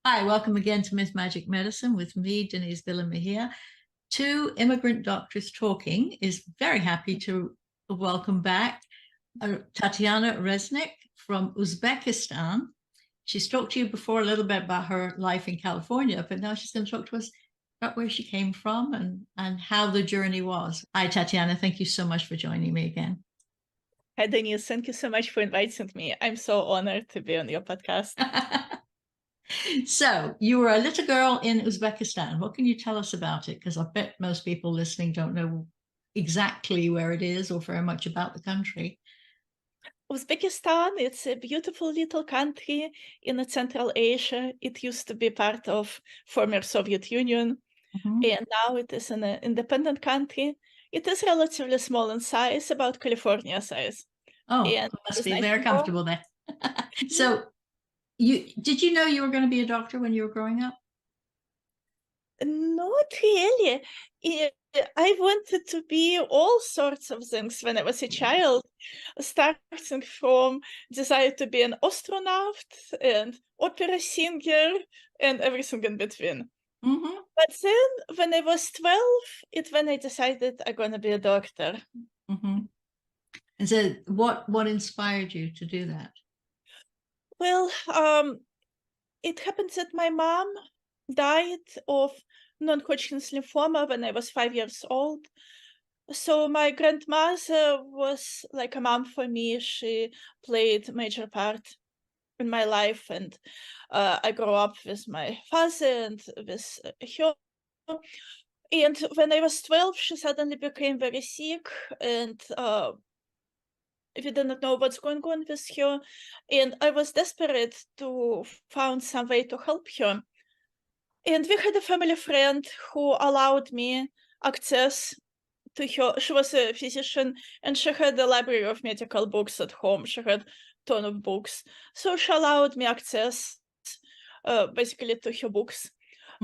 Hi, welcome again to Myth Magic Medicine with me, Denise Billen-Mejia. Two immigrant doctors talking is very happy to welcome back Tatyana Resnick from Uzbekistan. She's talked to you before a little bit about her life in California, but now she's going to talk to us about where she came from and how the journey was. Hi, Tatyana. Thank you so much for joining me again. Hi, Denise. Thank you so much for inviting me. I'm so honored to be on your podcast. So, you were a little girl in Uzbekistan. What can you tell us about it? Because I bet most people listening don't know exactly where it is or very much about the country. Uzbekistan, it's a beautiful little country in Central Asia. It used to be part of former Soviet Union, and now it is an independent country. It is relatively small in size, about California size. Oh, And must it's be nice very and warm. comfortable there. So, did you know you were going to be a doctor when you were growing up? Not really. I wanted to be all sorts of things when I was a child, starting from desire to be an astronaut and opera singer and everything in between. Mm-hmm. But then when I was 12, it's when I decided I'm going to be a doctor. Mm-hmm. And so, what inspired you to do that? Well, it happened that my mom died of non-Hodgkin's lymphoma when I was 5 years old. So my grandmother was like a mom for me. She played a major part in my life, and I grew up with my father and with her. And when I was 12, she suddenly became very sick, and we didn't know what's going on with her. And I was desperate to find some way to help her. And we had a family friend who allowed me access to her. She was a physician, and she had a library of medical books at home. She had ton of books. So she allowed me access basically to her books.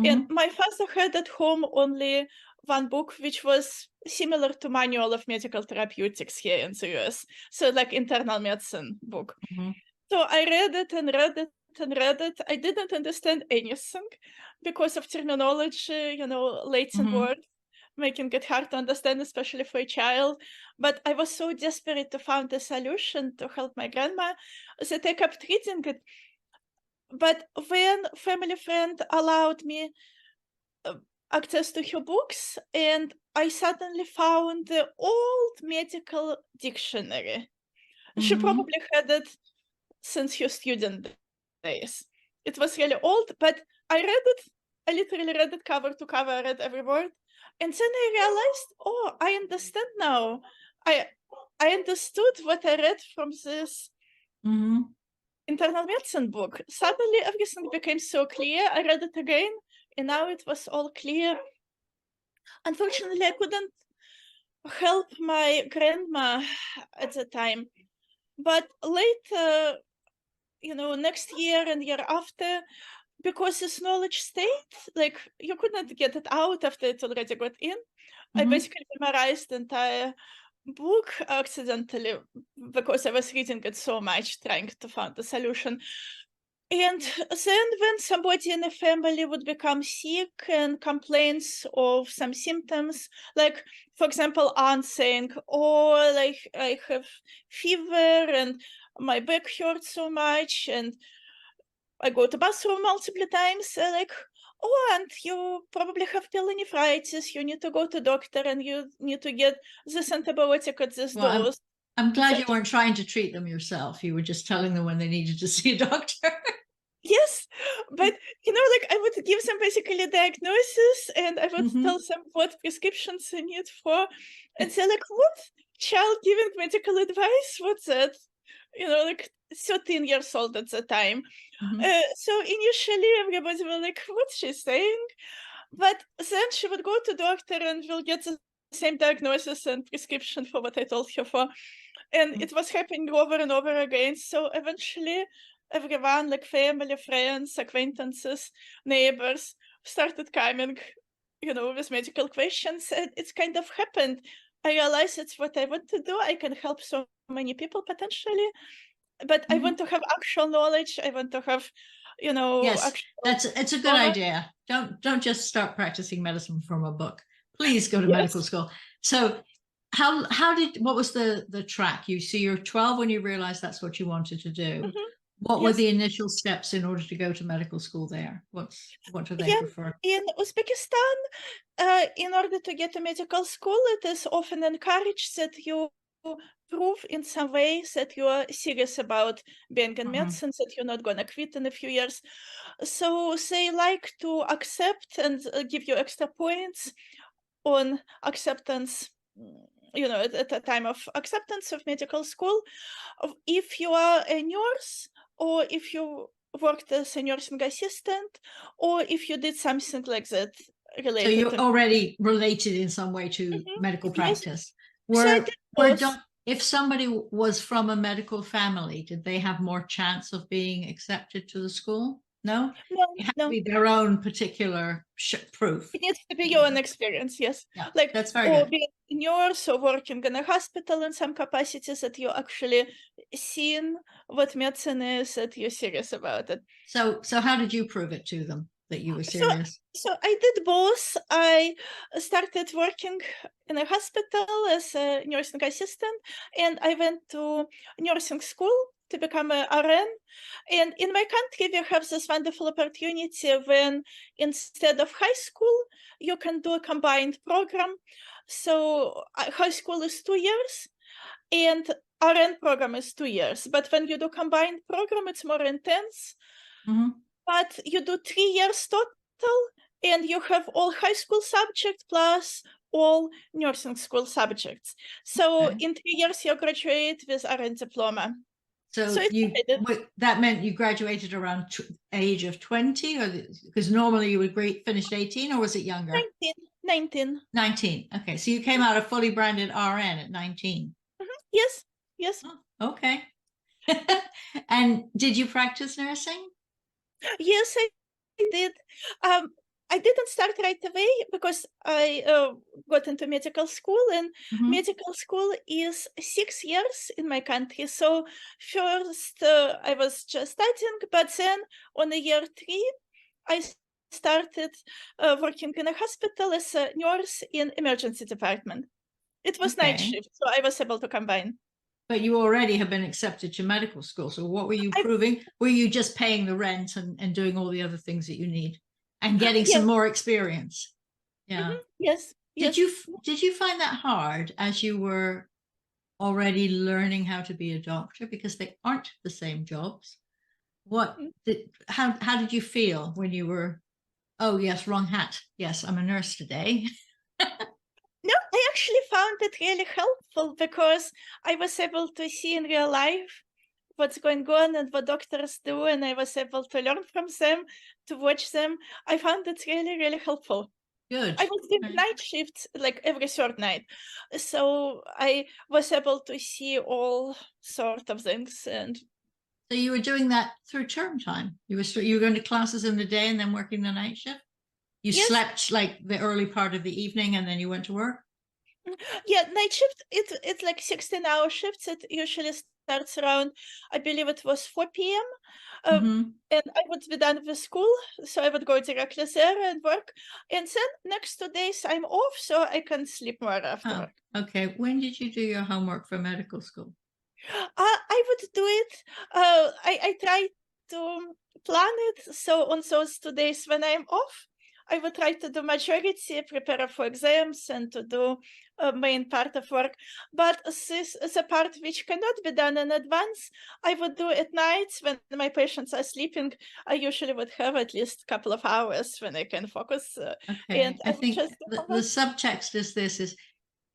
And Mm-hmm. my father had at home only one book, which was similar to Manual of Medical Therapeutics here in the US. So like internal medicine book. Mm-hmm. So I read it and read it and read it. I didn't understand anything because of terminology, Latin Mm-hmm. words, making it hard to understand, especially for a child. But I was so desperate to find a solution to help my grandma that I kept reading it. But when family friend allowed me uh, access to her books, and I suddenly found the old medical dictionary. She Mm-hmm. probably had it since her student days. It was really old, but I read it. I literally read it cover to cover. I read every word, and then I realized, oh, I understand now. I I understood what I read from this Mm-hmm. internal medicine book. Suddenly, everything became so clear. I read it again, and now it was all clear. Unfortunately, I couldn't help my grandma at the time, but later, next year and year after, because this knowledge stayed, like you could not get it out after it already got in. I Mm-hmm. basically memorized the entire book accidentally because I was reading it so much, trying to find the solution. And then when somebody in the family would become sick and complains of some symptoms, like for example, aunt saying, "Oh, like I have fever and my back hurts so much, and I go to bathroom multiple times," like, "Oh, and you probably have pyelonephritis. You need to go to doctor, and you need to get this antibiotic at this Well, I'm dose." I'm glad you Etc. weren't trying to treat them yourself. You were just telling them when they needed to see a doctor. Yes, but like I would give them basically diagnosis, and I would Mm-hmm. tell them what prescriptions they need for, and they're like, "What? Child giving medical advice? What's that?" Like 13 years old at the time. Mm-hmm. So initially, everybody was like, "What's she saying?" But then she would go to doctor and will get the same diagnosis and prescription for what I told her for. And it was happening over and over again. So eventually, everyone, like family, friends, acquaintances, neighbors, started coming, with medical questions. And it's kind of happened. I realized it's what I want to do. I can help so many people potentially, but I Mm-hmm. want to have actual knowledge. I want to have, Yes, actual it's a good diploma. idea. Don't just start practicing medicine from a book. Please go to Yes. medical school. So what was the track? You're 12 when you realized that's what you wanted to do. Mhm. What were Yes. the initial steps in order to go to medical school there? What do they Yeah, prefer? in Uzbekistan, in order to get to medical school, it is often encouraged that you prove in some way that you are serious about being in Mhm. medicine, that you're not going to quit in a few years. So they like to accept and give you extra points on acceptance, at the time of acceptance of medical school. If you are a nurse, or if you worked as a nursing assistant, or if you did something like that So related you're to. already related in some way to Mhm. medical Yes. practice. So I Were did were both. if somebody was from a medical family, did they have more chance of being accepted to the school? No? No, It had to no. be their own particular proof. It needs to be your own experience, yes. Yeah, Like, that's very or good. being a nurse or working in a hospital in some capacities, that you actually seen what medicine is, that you're serious about it. So how did you prove it to them that you were So serious? so I did both. I started working in a hospital as a nursing assistant, and I went to nursing school to become a RN. And in my country, we have this wonderful opportunity when instead of high school, you can do a combined program. So high school is 2 years, and RN program is 2 years. But when you do combined program, it's more intense. Mhm. But you do 3 years total, and you have all high school subjects plus all nursing school subjects. So Okay. in 3 years, you graduate with RN diploma. So So it's what I did. that meant you graduated around age of 20, or because normally you would finish 18, or was it younger? 19, 19. 19. Okay, so you came out a fully branded RN at 19. Yes, yes, Oh, okay. And did you practice nursing? yes, I did. Um, I didn't start right away because I got into medical school, and Mhm. medical school is 6 years in my country. So first, I was just studying, but then on the year 3, I started working in a hospital as a nurse in emergency department. It was night Okay. shift, so I was able to combine. But you already have been accepted to medical school. So what were you I proving? Were you just paying the rent and doing all the other things that you need and getting some Yes, more experience? Yeah. yes, Did yes. you did you find that hard as you were already learning how to be a doctor, because they aren't the same jobs? How did you feel when you were, oh yes, wrong hat. Yes, I'm a nurse today. No, I actually found it really helpful because I was able to see in real life what's going on and what doctors do, and I was able to learn from them, to watch them. I found it really, really helpful. Good. I was doing Right. night shifts like every third night, so I was able to see all sort of things. And So you were doing that through term time. You were going to classes in the day and then working the night shift. You yes, slept like the early part of the evening and then you went to work. yeah, night shift. It's like 16-hour shifts. It usually starts around, I believe it was 4 p.m. Hmm. And I would be done with school, so I would go directly there and work. And then next 2 days I'm off, so I can sleep more after Oh, work. okay. When did you do your homework for medical school? I would do it. I try to plan it. So on those 2 days when I'm off, I would try to do majority, prepare for exams, and to do a main part of work. But this is a part which cannot be done in advance. I would do at nights when my patients are sleeping. I usually would have at least a couple of hours when I can focus, and Okay. I I would think just do the homework. subtext is this is,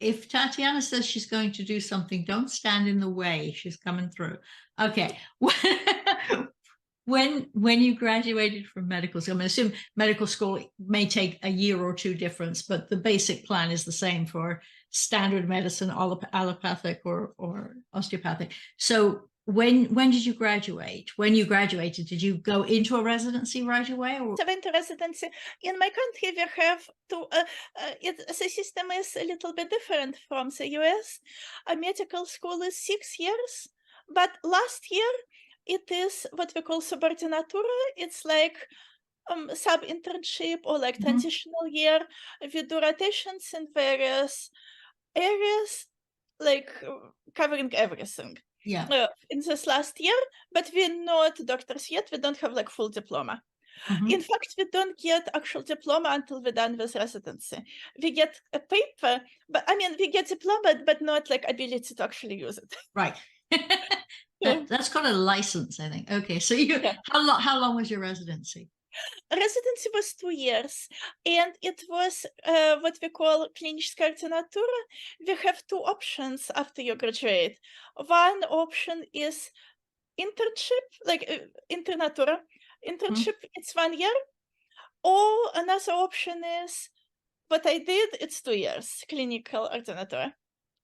if Tatyana says she's going to do something, don't stand in the way. She's coming through. Okay. When you graduated from medical school, I assume medical school may take a year or two difference, but the basic plan is the same for standard medicine, allopathic or osteopathic. So when did you graduate? When you graduated, did you go into a residency right away, or 70 residency. In my country, we have to, the system is a little bit different from the US. A medical school is 6 years, but last year it is what we call subordinatura. It's like sub-internship or like Mhm. transitional year. We do rotations in various areas, like covering everything. Yeah. In this last year, but we're not doctors yet. We don't have like full diploma. Mhm. In fact, we don't get actual diploma until we're done with residency. We get a paper, but I mean, we get diploma, but not like ability to actually use it. Right. Yeah. That's called a license, I think. Okay, so Yeah. how long was your residency? Residency was 2 years, and it was what we call клиническая ординатура. We have two options after you graduate. One option is internship, like internatura. Internship, it's 1 year, or another option is what I did, it's 2 years, clinical ordinator.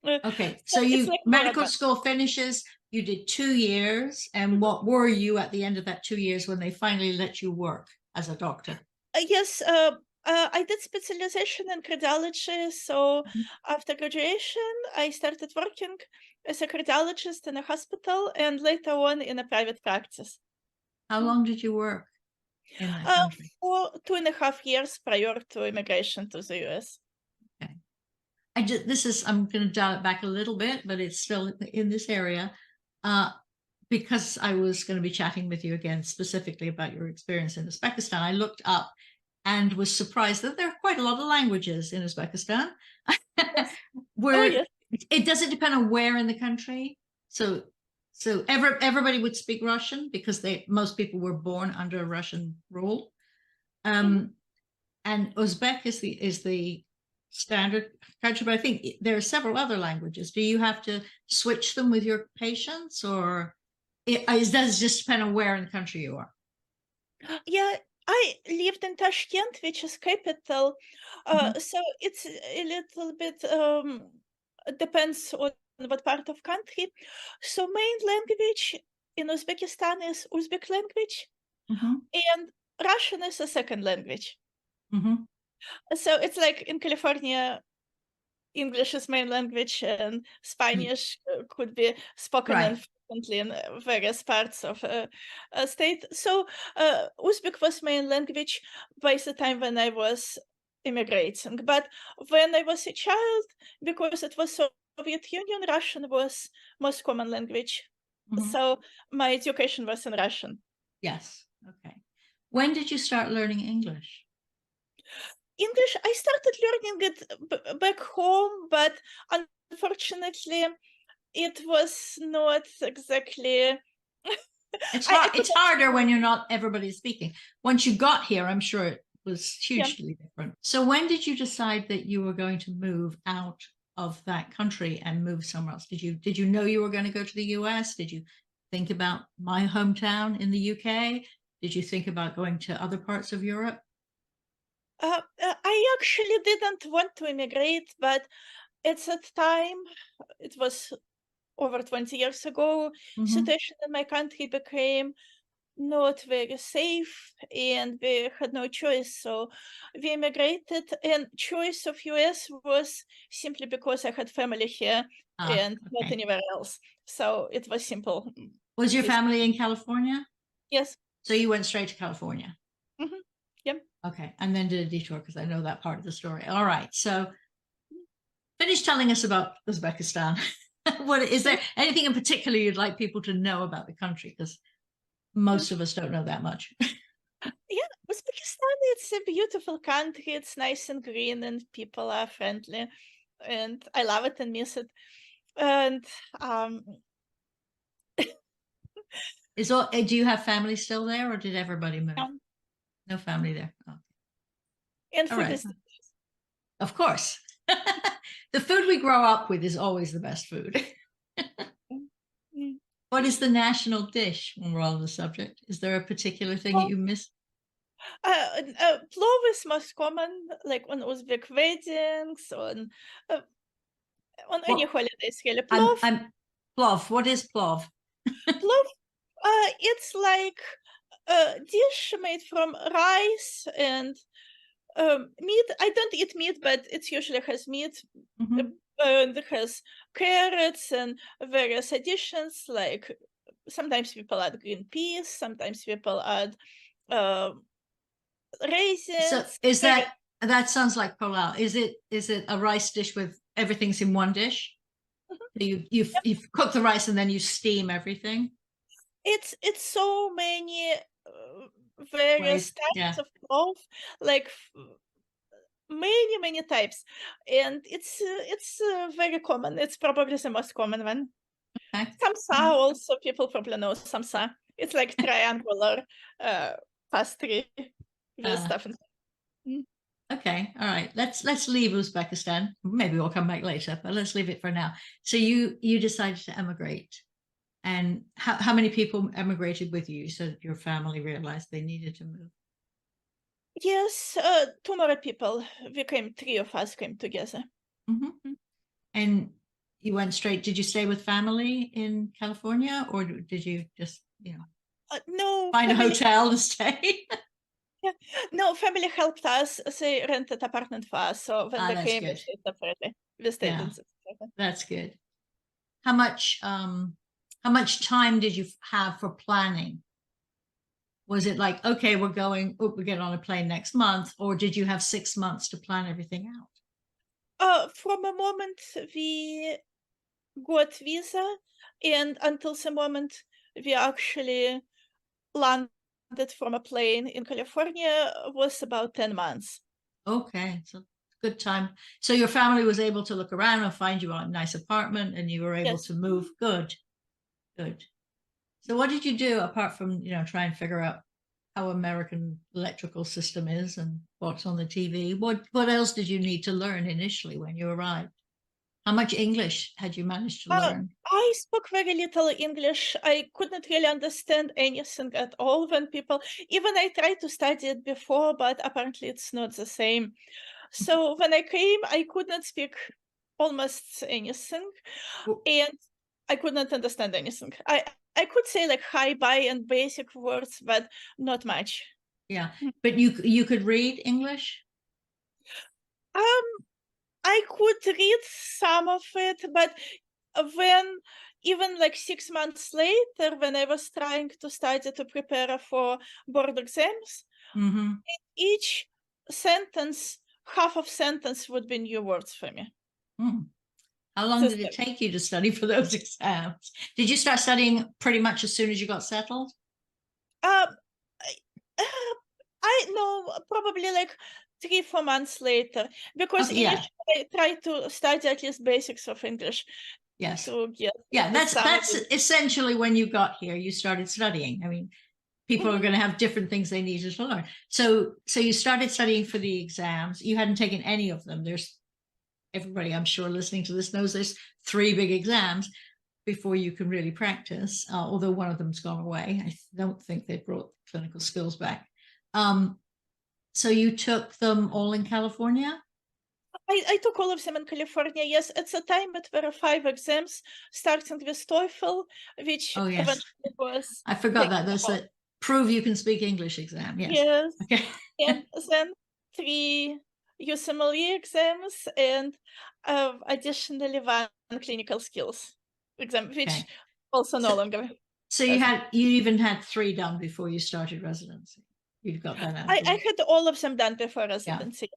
Okay, So so it's you like more medical advanced. school finishes, you did 2 years, and what were you at the end of that 2 years when they finally let you work as a doctor? Yes, I did specialization in cardiology. So Mhm. after graduation, I started working as a cardiologist in a hospital and later on in a private practice. How Mm. long did you work in that Uh, country? for 2.5 years prior to immigration to the US. Okay. I'm going to dial it back a little bit, but it's still in this area. Uh, because I was going to be chatting with you again specifically about your experience in Uzbekistan, I looked up and was surprised that there are quite a lot of languages in Uzbekistan. Yes. Oh, Where yes. it doesn't depend on where in the country. So everybody would speak Russian because most people were born under Russian rule. Mhm. Um, and Uzbek is the standard country, but I think there are several other languages. Do you have to switch them with your patients, or does it just depend on where in the country you are? Yeah, I lived in Tashkent, which is capital. Mhm. So it's a little bit depends on what part of country. So main language in Uzbekistan is Uzbek language, Mhm. and Russian is a second language. Mhm. So it's like in California, English is main language, and Mm. Spanish could be spoken Right. in frequently in various parts of a state. So Uzbek was main language by the time when I was immigrating. But when I was a child, because it was Soviet Union, Russian was most common language. Mhm. So my education was in Russian. Yes. Okay. When did you start learning English? English, I started learning it back home, but unfortunately, it was not exactly I It's couldn't. harder when you're not everybody speaking. Once you got here, I'm sure it was Yeah. hugely different. So when did you decide that you were going to move out of that country and move somewhere else? Did you know you were going to go to the US? Did you think about my hometown in the UK? Did you think about going to other parts of Europe? I actually didn't want to immigrate, but at that time, it was over 20 years ago, Hmm. situation in my country became not very safe and we had no choice. So we immigrated, and choice of US was simply because I had family here Ah, and not okay. anywhere else. So it was simple. Was your This, family in California? yes. So you went straight to California. Hmm. Yeah. Okay. And then did a detour because I know that part of the story. All right. So finish telling us about Uzbekistan. What is there anything in particular you'd like people to know about the country? Because most of us don't know that much. Yeah, Uzbekistan, it's a beautiful country. It's nice and green, and people are friendly, and I love it and miss it. And um, Do you have family still there, or did everybody move? um, No family there. Oh, and all food right. is Of course. The food we grow up with is always the best food. mm. What is the national dish when we're on the subject? Is there a particular thing that Well, you miss? plov is most common, like on Uzbek weddings, uh, on any What holidays. Really, I'm plov, I'm plov. What is plov? plov. It's like a dish made from rice and meat. I don't eat meat, but it usually has meat. uh, Mhm. and it has carrots and various additions like sometimes people add green peas, sometimes people add uh, So raisins. is that sounds like pulao. Is it a rice dish with everything's in one dish? You've cooked the rice and then you steam everything? It's so many various Ways. types Yeah. of clove, like many types, and it's very common. It's probably the most common one. Okay. Samsa Mm. also, people probably know samsa. It's like triangular uh, pastry with Uh, stuff. Mm. okay. All right. Let's leave Uzbekistan. Maybe we'll come back later, but let's leave it for now. So you decided to emigrate. And how many people emigrated with you? So your family realized they needed to move. Yes, two more people. Three of us came together. Hmm. Mm. And you went straight, did you stay with family in California or did you just, No find a family. hotel to stay? Yeah, no family helped us. They rented apartment for us. So when Ah, we that's came, we good. stayed separately. We stayed Yeah, in separate. that's good. How much how much time did you have for planning? Was it like, okay, we get on a plane next month, or did you have 6 months to plan everything out? From the moment we got visa and until the moment we actually landed from a plane in California was about 10 months. Okay, so good time. So your family was able to look around and find you a nice apartment and you were able Yes. to move. Good, good. So what did you do apart from, try and figure out how American electrical system is and what's on the TV? What else did you need to learn initially when you arrived? How much English had you managed to learn? I spoke very little English. I couldn't really understand anything at all when people, even I tried to study it before, but apparently it's not the same. So when I came, I could not speak almost anything, Well, and I could not understand anything. I could say like hi, bye, and basic words, but not much. yeah, Mm. but you could read English? Um, I could read some of it, but when even like 6 months later, when I was trying to study to prepare for board exams, Mm-hmm. each sentence, half of sentence would be new words for me. Hmm. How long Just did it take you to study for those exams? Did you start studying pretty much as soon as you got settled? uh, I, I know probably like 3 4 months later because Okay, yeah, initially I tried to study at least basics of English yes. to get Yeah, the that's sound. that's essentially when you got here, you started studying. I mean, people are Mhm. going to have different things they needed to learn. So you started studying for the exams. You hadn't taken any of them. There's everybody, I'm sure, listening to this knows there's three big exams before you can really practice. Although one of them's gone away, I don't think they brought clinical skills back. Um, so you took them all in California? I took all of them in California. Yes, at the time it were 5 exams, starting with TOEFL, which Oh yes, eventually was I forgot taken that. That's off. a prove you can speak English exam. Yes. Yes, Okay. and then 3 USMLE exams, and additionally one clinical skills exam, which Okay. also So no longer so you present. had you even had three done before you started residency. You've got that out of the I way. had all of them done before Yeah. residency.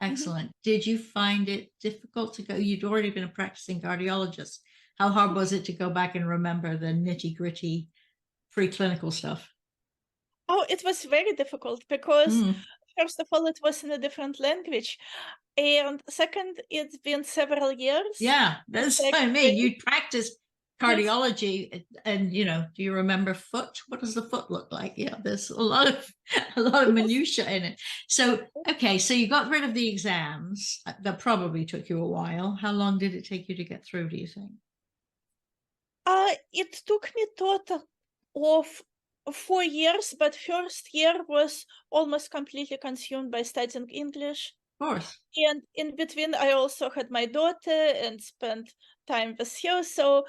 Mhm. Excellent. Did you find it difficult to go? You'd already been a practicing cardiologist. How hard was it to go back and remember the nitty gritty preclinical stuff? Oh, it was very difficult because, Mm, first of all, it was in a different language, and second, it's been several years yeah, since that's I what I mean. came. You practiced Yes. cardiology and do you remember foot? What does the foot look like? Yeah, there's a lot of a lot of Yes. minutia in it. So, okay, so you got rid of the exams. That probably took you a while. How long did it take you to get through, do you think? It took me total of 4 years, but first year was almost completely consumed by studying English. Of course. And in between, I also had my daughter and spent time with her. So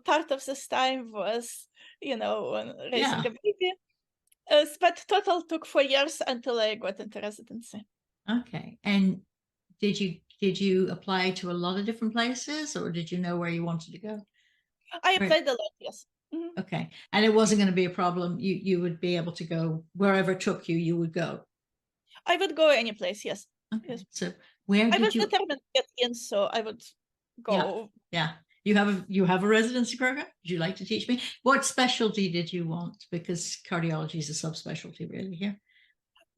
part of this time was, on raising Yeah. a baby. But total took 4 years until I got into residency. Okay. And did you apply to a lot of different places or did you know where you wanted to go? I Right. applied a lot, yes. Mhm. Okay. And it wasn't going to be a problem. You would be able to go wherever it took you, you would go. I would go any place, yes. Okay. Yes. So where I did was you? determined to get in, so I would Yeah. go. Yeah. You have a residency program? Would you like to teach me? What specialty did you want? Because cardiology is a subspecialty really here.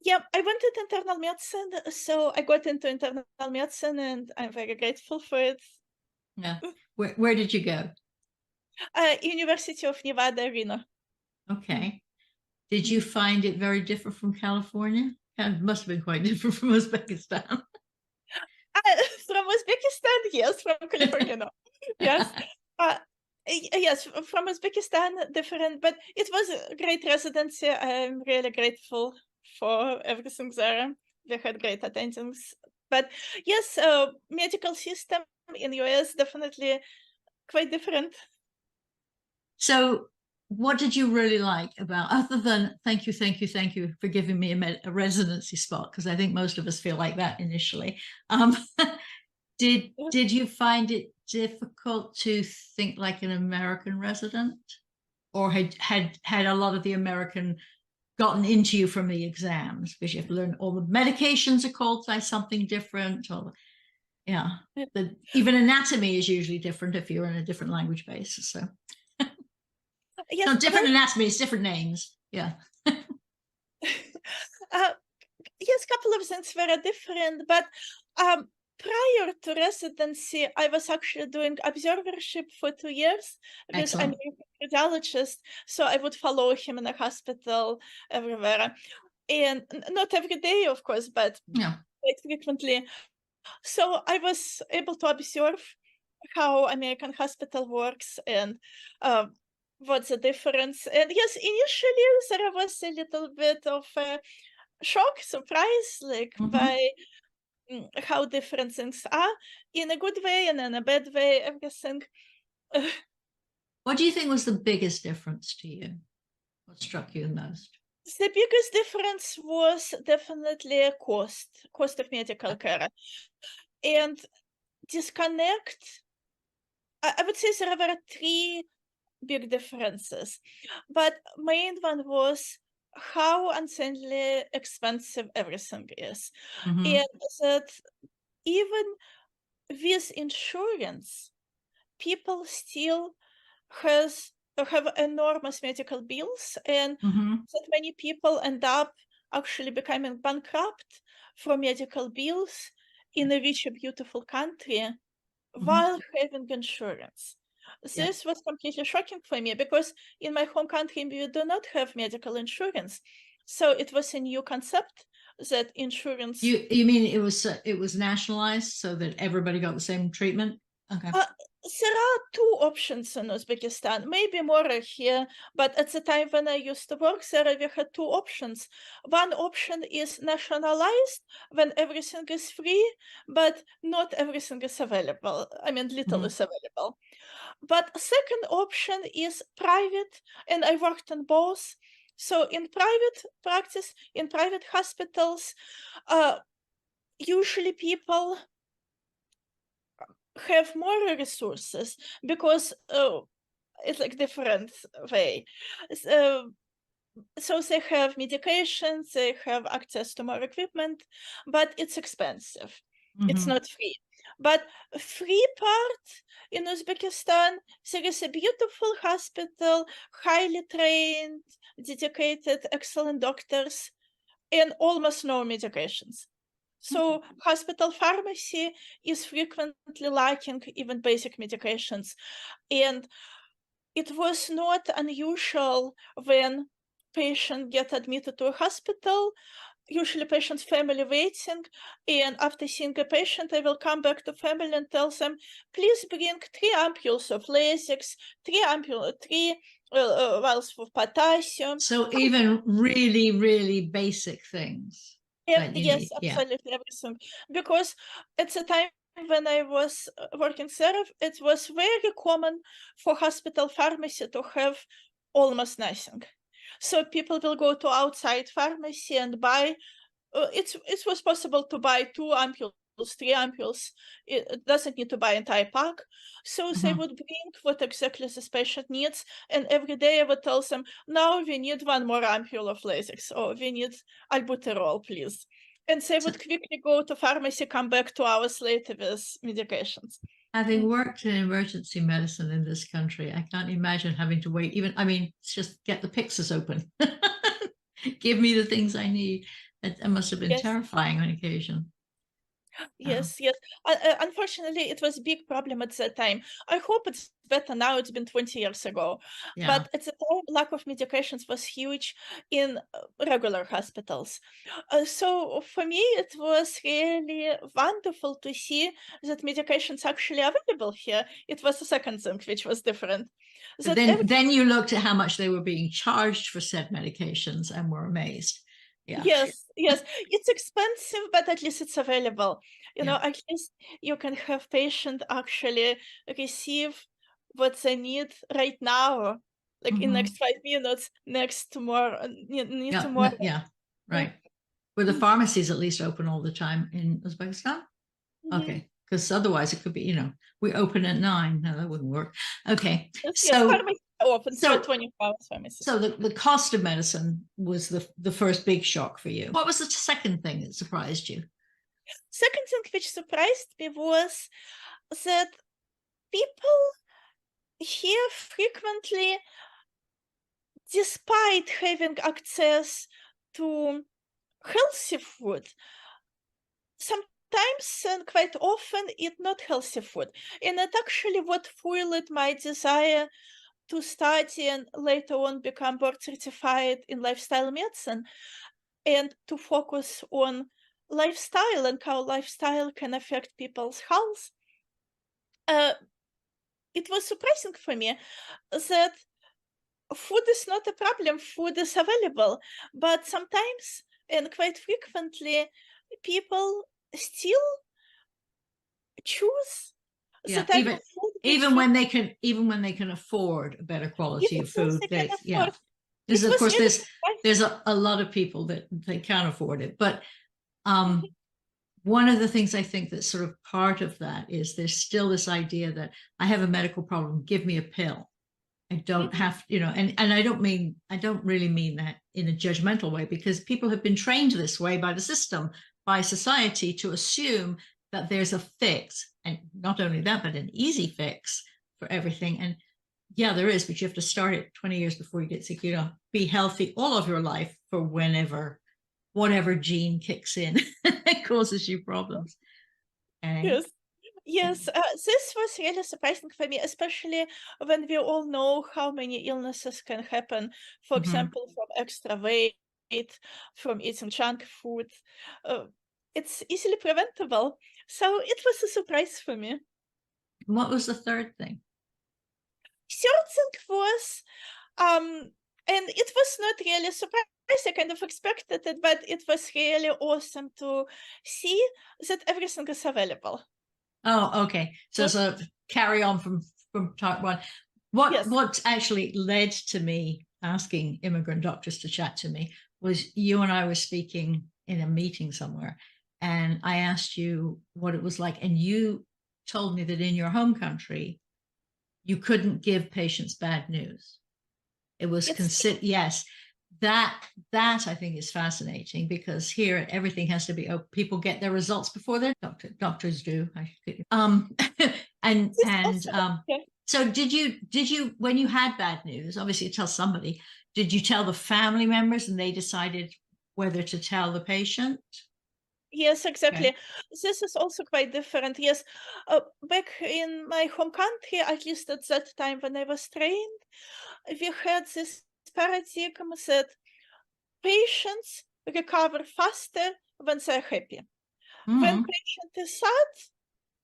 Yeah, I wanted internal medicine, so I got into internal medicine, and I'm very grateful for it. Yeah. Where did you go? University of Nevada, Reno. Okay. Did you Mhm. find it very different from California? It must have been quite different from Uzbekistan. From Uzbekistan, yes. From California, no. Yes. Uh, yes, from Uzbekistan, different, but it was a great residency. I'm really grateful for everything there. We had great attendance. But yes, medical system in US definitely quite different. So, what did you really like about, other than thank you for giving me a residency spot? Because I think most of us feel like that initially. Um, did you find it difficult to think like an American resident, or had a lot of the American gotten into you from the exams because you have to learn all the medications are called by something different, or yeah, even anatomy is usually different if you're in a different language base. So it's Yes, not well, different anatomy, it's different names. Yeah. uh, yes, couple of things were different, but um, prior to residency, I was actually doing observership for 2 years with Excellent. American cardiologist. So I would follow him in the hospital everywhere, and not every day, of course, but Yeah. quite frequently. So I was able to observe how American hospital works and uh, what's the difference. And yes, initially there was a little bit of a shock, surprise, like Mhm. by how different things are in a good way and in a bad way, everything. What do you think was the biggest difference to you? What struck you the most? The biggest difference was definitely cost of medical care, and disconnect. I would say there were three big differences, but main one was how insanely expensive everything is, Mm-hmm. and that even with insurance, people still has have enormous medical bills, and Mm-hmm. that many people end up actually becoming bankrupt from medical bills in a rich, beautiful country Mm-hmm. while having insurance. Yeah. This was completely shocking for me because in my home country we do not have medical insurance. So it was a new concept that insurance. You mean it was nationalized so that everybody got the same treatment? Okay. There are two options in Uzbekistan, maybe more here, but at the time when I used to work there, we had two options. One option is nationalized, when everything is free, but not everything is available. I mean, little Mm-hmm. is available. But second option is private, and I worked in both. So in private practice, in private hospitals, uh, usually people have more resources because it's like different way. So, so they have medications, they have access to more equipment, but it's expensive. It's Mm-hmm. not free. But free part in Uzbekistan, there is a beautiful hospital, highly trained, dedicated, excellent doctors, and almost no medications. So hospital pharmacy is frequently lacking even basic medications. And it was not unusual when patient get admitted to a hospital, usually patient's family waiting, and after seeing a patient, I will come back to family and tell them, please bring 3 ampules of Lasix, three vials of potassium. So even really, really basic things that you Yes, need. Yeah. absolutely everything. Because at the time when I was working there, it was very common for hospital pharmacy to have almost nothing. So people will go to outside pharmacy and buy. It was possible to buy 2 ampules 3 ampules. It doesn't need to buy entire pack. So they Mhm. would bring what exactly this patient needs, and every day I would tell them, now we need 1 more ampule of Lasix, or we need albuterol, please. And they So would quickly go to pharmacy, come back 2 hours later with medications. having worked in emergency medicine in this country, I can't imagine having to wait even, I mean, it's just get the Pyxis open. Give me the things I need. It must have been Yes. terrifying on occasion. Uh, Yes, yes. Unfortunately, it was a big problem at that time. I hope it's better now. It's been 20 years ago. yeah. But at the time, lack of medications was huge in regular hospitals. So for me, it was really wonderful to see that medications actually available here. It was the second thing which was different. But That every then you looked at how much they were being charged for said medications and were amazed. Yeah. Yes, yes. It's expensive, but at least it's available. You Yeah. know, at least you can have patient actually receive what they need right now, like in Mhm. next 5 minutes, next tomorrow, need Yeah. tomorrow. Yeah. Yeah. Right. Were the pharmacies at least open all the time in Uzbekistan? Mhm. Okay. Because otherwise it could be, we open at 9. No, that wouldn't work. Okay. Yes, yes. So, Pharmacy open, so 24 hours pharmacies. So the cost of medicine was the first big shock for you. What was the second thing that surprised you? Second thing which surprised me was that people here frequently, despite having access to healthy food, sometimes and quite often it's not healthy food, and it actually what fueled my desire to study and later on become board certified in lifestyle medicine and to focus on lifestyle and how lifestyle can affect people's health. uh, it was surprising for me that food is not a problem, food is available, but sometimes and quite frequently people still choose the Yeah, type of food which even when they can afford a better quality even of those food, they can yeah. afford. Because It of was course really there's surprising. a lot of people that they can't afford it. But Mhm. one of the things I think that's sort of part of that is there's still this idea that I have a medical problem, give me a pill. I don't Mhm. have, and I don't really mean that in a judgmental way, because people have been trained this way by the system, by society, to assume that there's a fix, and not only that, but an easy fix for everything. And yeah, there is, but you have to start it 20 years before you get sick. Be healthy all of your life for whatever gene kicks in and causes you problems. Okay. Yes. Yes, this was really surprising for me, especially when we all know how many illnesses can happen. For Mhm. example, from extra weight, from eating junk food. Uh, it's easily preventable. So it was a surprise for me. What was the third thing? Third thing was, and it was not really a surprise. I kind of expected it, but it was really awesome to see that everything is available. Oh, okay. So Uh, sort of carry on from part one. What Yes. what actually led to me asking immigrant doctors to chat to me was you and I were speaking in a meeting somewhere, and I asked you what it was like, and you told me that in your home country you couldn't give patients bad news. It was It's yes, that I think is fascinating, because here everything has to be people get their results before their doctors do. And This also, yeah. so did you when you had bad news, obviously you tell somebody, did you tell the family members and they decided whether to tell the patient? Yes, Okay. exactly. This is also quite different. Yes, back in my home country, at least at that time when I was trained, we had this paradigm that patients recover faster when they're happy. When Mhm. patient is sad,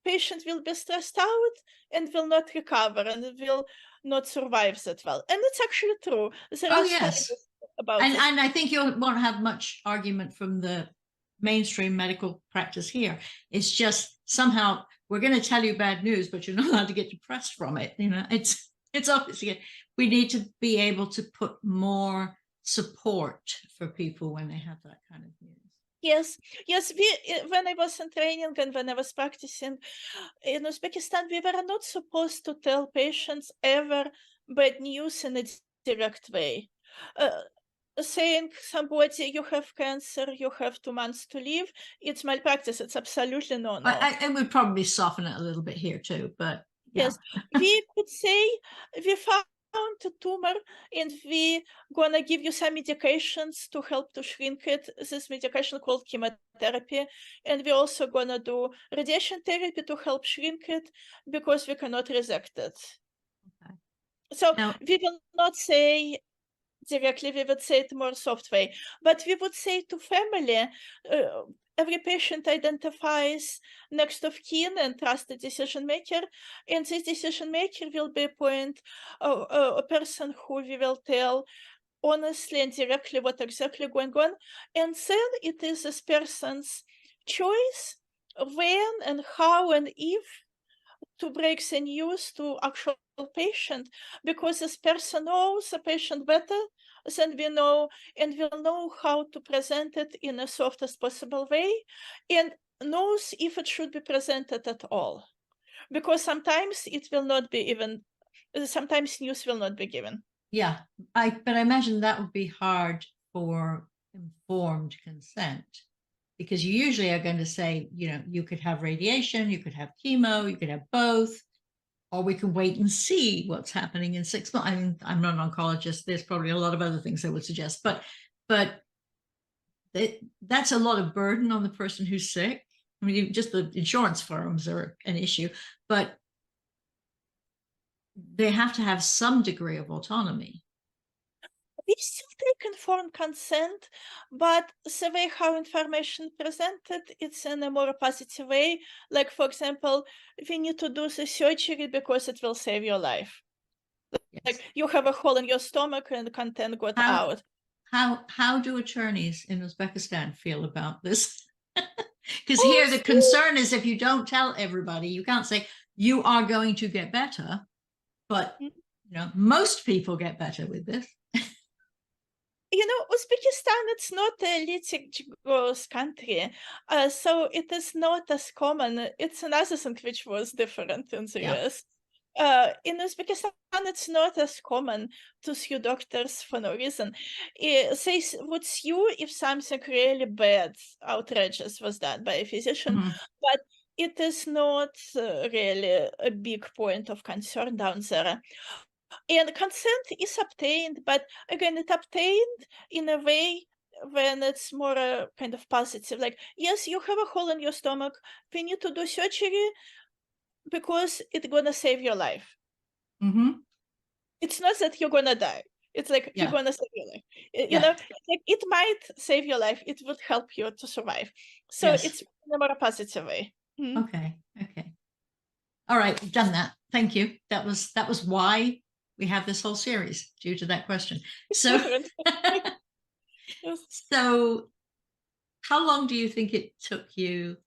patient will be stressed out and will not recover and will not survive that well. And it's actually true. There Oh are yes. studies about And this. and I think you won't have much argument from the mainstream medical practice here. It's just somehow we're going to tell you bad news, but you're not allowed to get depressed from it. It's obviously we need to be able to put more support for people when they have that kind of news. Yes, yes. When I was in training and when I was practicing in Uzbekistan, we were not supposed to tell patients ever bad news in a direct way. Uh, Saying somebody you have cancer, you have 2 months to live, it's malpractice. It's absolutely no. It would probably soften it a little bit here too, but yeah. Yes, we could say we found a tumor and we gonna give you some medications to help to shrink it. This medication called chemotherapy, and we also gonna do radiation therapy to help shrink it because we cannot resect it. Okay. So Now, we will not say directly, we would say it more soft way, but we would say to family, every patient identifies next of kin and trusted decision maker, and this decision maker will be a person who we will tell honestly and directly what exactly going on, and then it is this person's choice when and how and if to break the news to actual patient, because this person knows the patient better than we know, and will know how to present it in the softest possible way, and knows if it should be presented at all, because sometimes it will not be even, sometimes news will not be given. yeah, but I imagine that would be hard for informed consent because you usually are going to say, you could have radiation, you could have chemo, you could have both, or we can wait and see what's happening in 6 months. I mean, I'm not an oncologist. There's probably a lot of other things I would suggest, but that's a lot of burden on the person who's sick. I mean, just the insurance firms are an issue, but they have to have some degree of autonomy. We still take informed consent, but the way how information presented, it's in a more positive way. Like, for example, we need to do the surgery because it will save your life. Yes. Like, you have a hole in your stomach and content got How out. how do attorneys in Uzbekistan feel about this? Because Oh, here the concern is if you don't tell everybody, you can't say you are going to get better, but mm, most people get better with this. Uzbekistan, it's not a litigious country, so it is not as common. It's another thing which was different in the Yeah. US. In Uzbekistan, it's not as common to sue doctors for no reason. They would sue if something really bad, outrageous was done by a physician, Mhm. but it is not really a big point of concern down there. And consent is obtained, but again, it's obtained in a way when it's more kind of positive. Like, yes, you have a hole in your stomach. We need to do surgery because it's gonna save your life. Mhm. It's not that you're gonna die. It's like you're Yeah. gonna save your life. Yeah. It's like it might save your life. It would help you to survive. So Yes. it's in a more positive way. Mhm. Okay. Okay. All right. We've done that. Thank you. That was why we have this whole series due to that question. It's So, different. Yes. so how long do you think it took you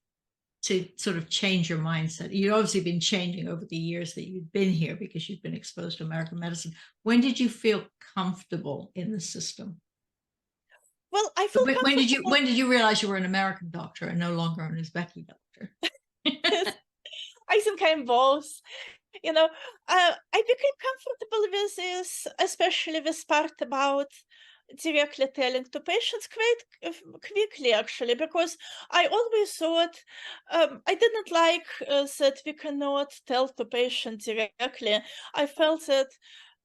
to sort of change your mindset? You've obviously been changing over the years that you've been here because you've been exposed to American medicine. When did you feel comfortable in the system? Well, I feel comfortable. When did you realize you were an American doctor and no longer an Uzbeki doctor? I think I'm both. You know, I became comfortable with this, especially this part about directly telling to patients quite quickly, actually, because I always thought I didn't like that we cannot tell to patients directly. I felt that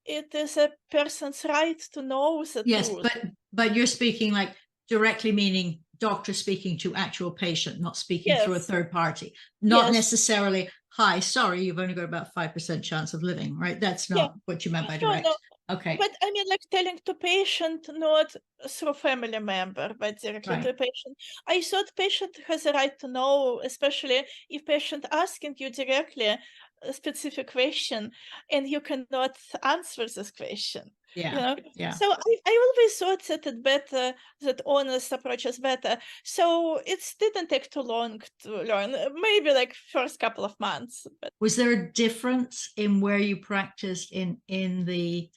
it is a person's right to know the Yes, truth. but you're speaking like directly, meaning doctor speaking to actual patient, not speaking through a Yes, third party, not yes, necessarily, hi, sorry, you've only got about 5% chance of living, right? That's yeah. not what you meant by No, no. direct. Okay, But I mean, like telling to patient, not through family member, but directly right. to patient. I thought patient has a right to know, especially if patient asking you directly a specific question and you cannot answer this question. You Yeah, know, yeah. so I always thought that it better, that honest approach is better. So it didn't take too long to learn. Maybe like first couple of months. But Was there a difference in where you practiced in the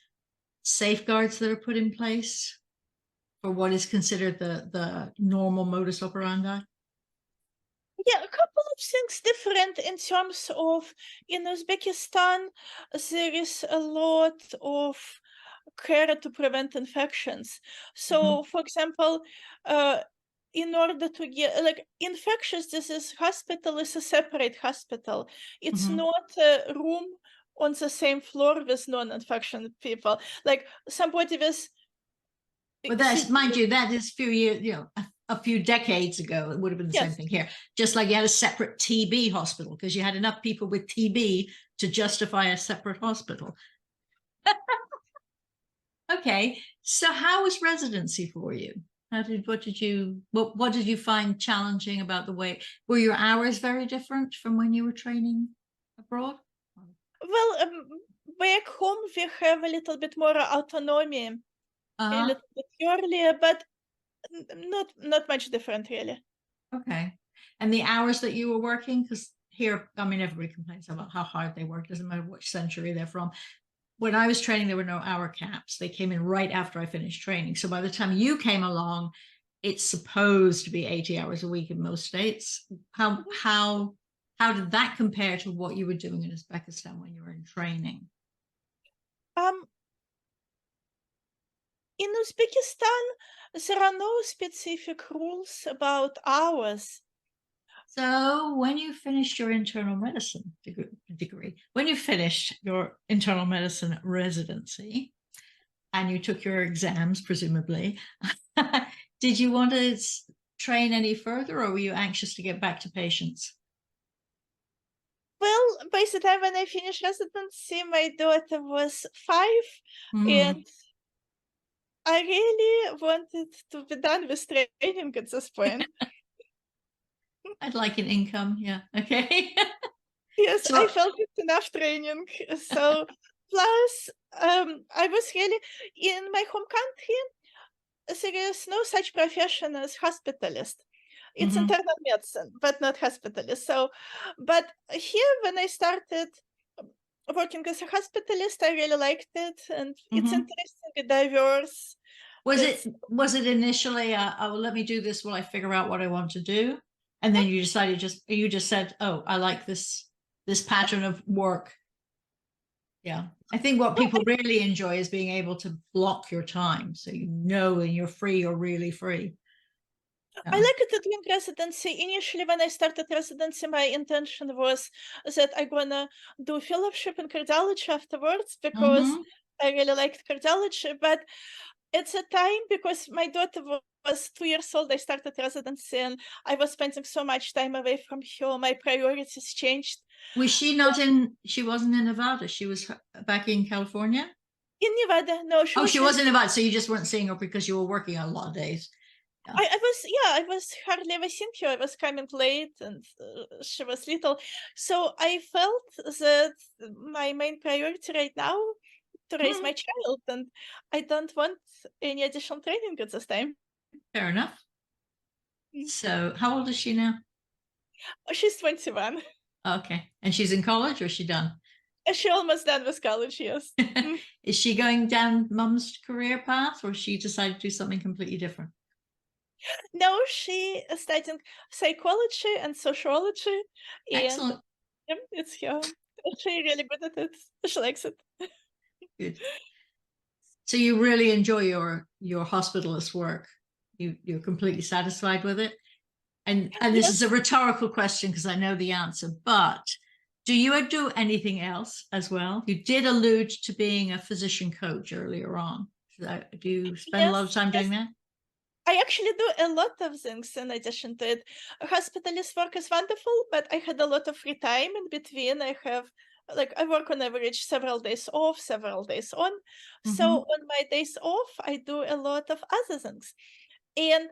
safeguards that are put in place? for what is considered the normal modus operandi? Yeah, a couple of things different in terms of in Uzbekistan, there is a lot of care to prevent infections. So, for example, in order to get like infectious disease hospital is a separate hospital. It's Mhm. not a room on the same floor with non-infection people. Like somebody with But that's, mind severe, you, that is a few years, a few decades ago. It would have been the same yes. thing here. Just like you had a separate TB hospital because you had enough people with TB to justify a separate hospital. Okay, so how was residency for you? What did you find challenging about the way, were your hours very different from when you were training abroad? Well, back home we have a little bit more autonomy, a Uh-huh. little bit earlier, but not much different really. Okay. And the hours that you were working, because here, I mean, everybody complains about how hard they work, doesn't matter which century they're from. When I was training, there were no hour caps. They came in right after I finished training. So by the time you came along, it's supposed to be 80 hours a week in most states. How did that compare to what you were doing in Uzbekistan when you were in training? Um, in Uzbekistan, there are no specific rules about hours. So when you finished your internal medicine degree, when you finished your internal medicine residency and you took your exams, presumably, did you want to train any further or were you anxious to get back to patients? Well, by the time when I finished residency, my daughter was 5, Mm, and I really wanted to be done with training at this point. I'd like an income. Yeah. Okay. Yes, I So, felt it's enough training. So, plus, I was really in my home country. There is no such profession as hospitalist. It's mhm, internal medicine, but not hospitalist. So, but here when I started working as a hospitalist, I really liked it, and it's mhm. interesting, diverse. Was it It's was it initially oh, let me do this while I figure out what I want to do? And then you just said, "Oh, I like this pattern of work." Yeah. I think what no, people really enjoy is being able to block your time so you know when you're free, you're really free. I Yeah. like it during residency. Initially, when I started residency, my intention was that I'm gonna do fellowship in cardiology afterwards because Hmm. I really liked cardiology. But at the time, because my daughter was 2 years old, I started residency and I was spending so much time away from her. My priorities changed. Was she not in, she wasn't in Nevada. She was back in California. In Nevada, no, she Oh, was she with was in Nevada. So you just weren't seeing her because you were working a lot of days. Yeah. I was yeah, I was hardly ever seeing her. I was coming late and she was little. So I felt that my main priority right now to raise my Mhm. child, and I don't want any additional training at this time. Fair enough. Mm. So how old is she now? She's 21. Okay. And she's in college or is she done? She almost done with college, yes. Mm. Is she going down mum's career path or she decided to do something completely different? Now she is studying psychology and sociology, and Excellent. it's her. She really good at it. She likes it. Good. So you really enjoy your hospitalist work. You're completely satisfied with it. And this is Yes. a rhetorical question because I know the answer, but do you do anything else as well? You did allude to being a physician coach earlier on. Do you spend a lot of Yes. time doing Yes. that? I actually do a lot of things in addition to it. Hospitalist work is wonderful, but I had a lot of free time in between. I have like I work on average several days off, several days on. So Hmm. on my days off, I do a lot of other things. And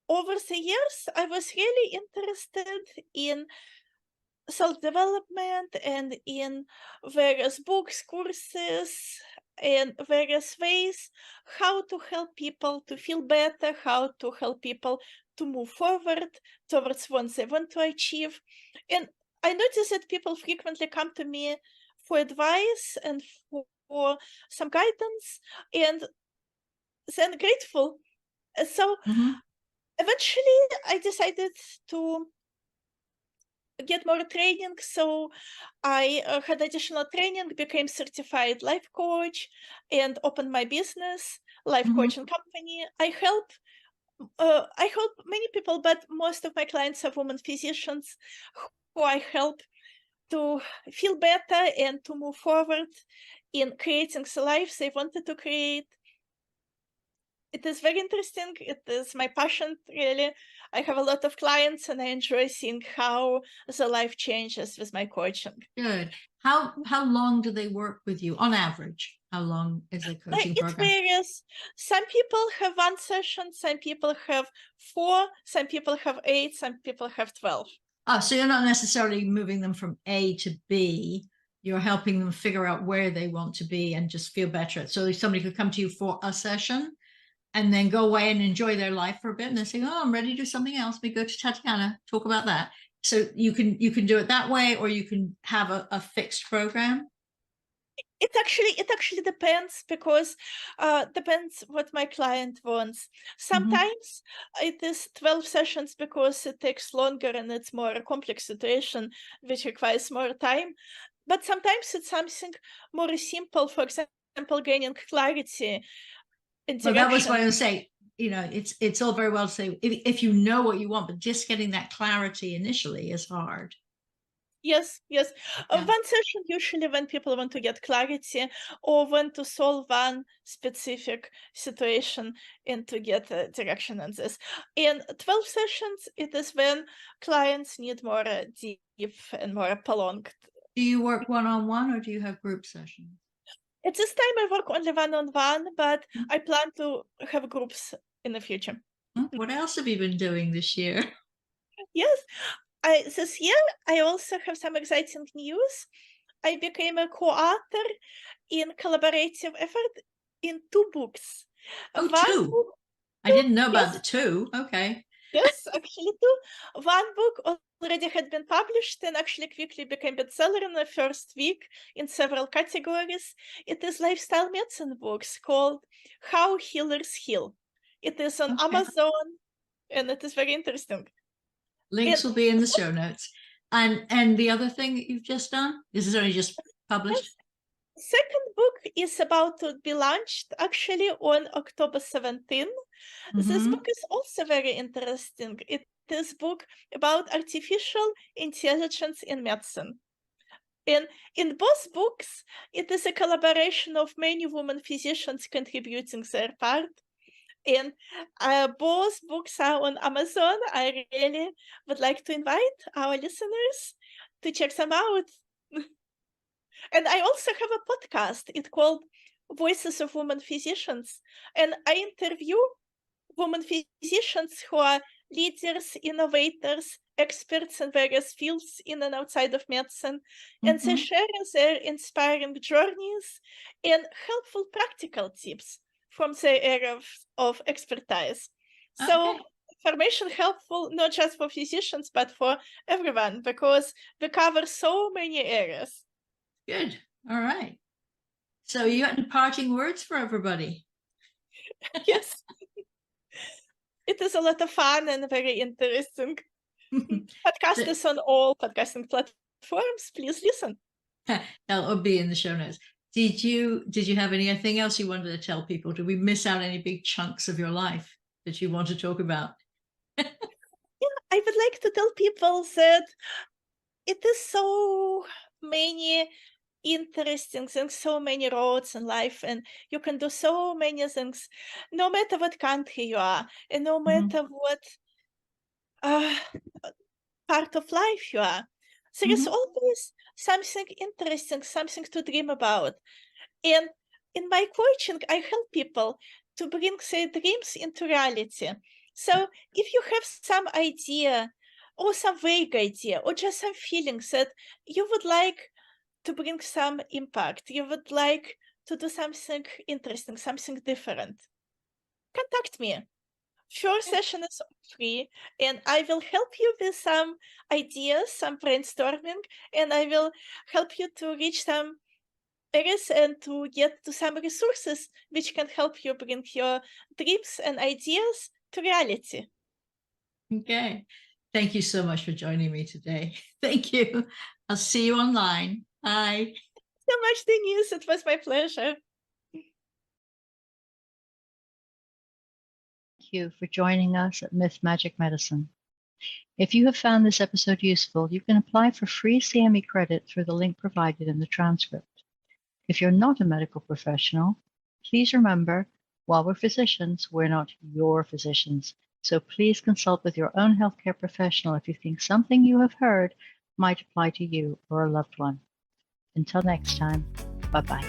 over the years, I was really interested in self-development and in various books, courses, and various ways how to help people to feel better, how to help people to move forward towards what they want to achieve. And I notice that people frequently come to me for advice and for some guidance, and then grateful So Mhm. eventually I decided to get more training. So I had additional training, became certified life coach, and opened my business, life Mhm. coaching company. I help many people, but most of my clients are women physicians who I help to feel better and to move forward in creating the lives they wanted to create. It is very interesting. It is my passion, really. I have a lot of clients and I enjoy seeing how the life changes with my coaching. Good. How long do they work with you on average? How long is a coaching It program? varies. Some people have 1 session, some people have 4, some people have 8, some people have 12. Oh, so you're not necessarily moving them from A to B. You're helping them figure out where they want to be and just feel better. So somebody could come to you for a session and then go away and enjoy their life for a bit, and then say, "Oh, I'm ready to do something else." We go to Tatyana, talk about that. So you can do it that way, or you can have a fixed program. It actually depends, because depends what my client wants. Mhm. Sometimes it is 12 sessions because it takes longer and it's more a complex situation which requires more time. But sometimes it's something more simple, for example, gaining clarity and Well, that was direction. what I was saying. It's all very well to say if you know what you want, but just getting that clarity initially is hard. Yes, yes. Yeah. 1 session usually when people want to get clarity or want to solve one specific situation and to get a direction on this. In 12 sessions, it is when clients need more deep and more prolonged. Do you work one-on-one or do you have group sessions? At this time, I work only one-on-one, but Hmm. I plan to have groups in the future. What else have you been doing this year? Yes, this year I also have some exciting news. I became a co-author in collaborative effort in 2 books. Oh, One two. book, I didn't know about the yes, two. Okay. yes, actually two. One book already had been published and actually quickly became bestseller in the first week in several categories. It is lifestyle medicine books called How Healers Heal. It is on Okay. Amazon and it is very interesting. Links And will be in the show notes. And the other thing that you've just done, this is only just published. yes, second book is about to be launched actually on October 17th. This Mm-hmm. book is also very interesting. It is book about artificial intelligence in medicine. And in both books, it is a collaboration of many women physicians contributing their part. And both books are on Amazon. I really would like to invite our listeners to check them out. And I also have a podcast. It's called Voices of Women Physicians. And I interview women physicians who are leaders, innovators, experts in various fields in and outside of medicine. And they Mm-hmm. share their inspiring journeys and helpful practical tips from their area of expertise. So Okay. information helpful not just for physicians, but for everyone, because we cover so many areas. Good. All right. So you got any parting words for everybody? Yes, it is a lot of fun and very interesting. Podcast is on all podcasting platforms. Please listen. That'll be in the show notes. Did you have anything else you wanted to tell people? Did we miss out any big chunks of your life that you want to talk about? Yeah, I would like to tell people that it is so many interesting things, so many roads in life, and you can do so many things, no matter what country you are, and no Mhm. matter what uh, part of life you are. There is Mhm. always something interesting, something to dream about. And in my coaching, I help people to bring their dreams into reality. So if you have some idea or some vague idea or just some feelings that you would like to bring some impact, you would like to do something interesting, something different, contact me. First session is free, and I will help you with some ideas, some brainstorming, and I will help you to reach some Paris and to get to some resources which can help you bring your dreams and ideas to reality. Okay. Thank you so much for joining me today. Thank you. I'll see you online. Bye. So much, Denise. It was my pleasure. Thank you for joining us at Myth Magic Medicine. If you have found this episode useful, you can apply for free CME credit through the link provided in the transcript. If you're not a medical professional, please remember, while we're physicians, we're not your physicians. So please consult with your own healthcare professional if you think something you have heard might apply to you or a loved one. Until next time, bye-bye.